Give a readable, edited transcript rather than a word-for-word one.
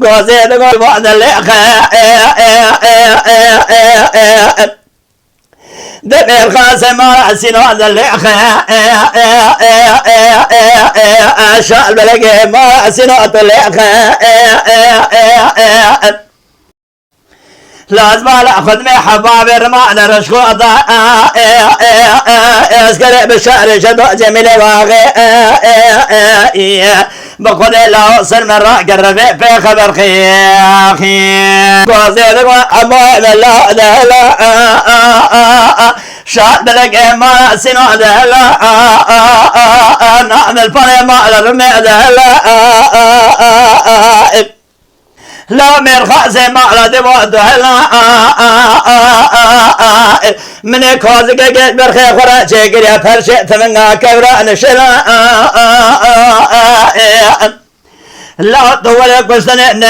قوزين قول بعد اللي دبي القاسم رأسي نواد اللي شال بلقي رأسي نواد اللي لازم اخذ من حباب الرمان رشقوطة اسكري بالشعر شدو جميل واغي بقول له صر من راق الربيع في خبر خيخي قوزيد وعموين الله دهلا شاد بلقي ما سنو دهلا نعم الفري ما الرمي دهلا لا من خازي ما على دبود من كوز قد برخي خرا شكر يا فرشت من كبرى نشلا لا طول قصدنا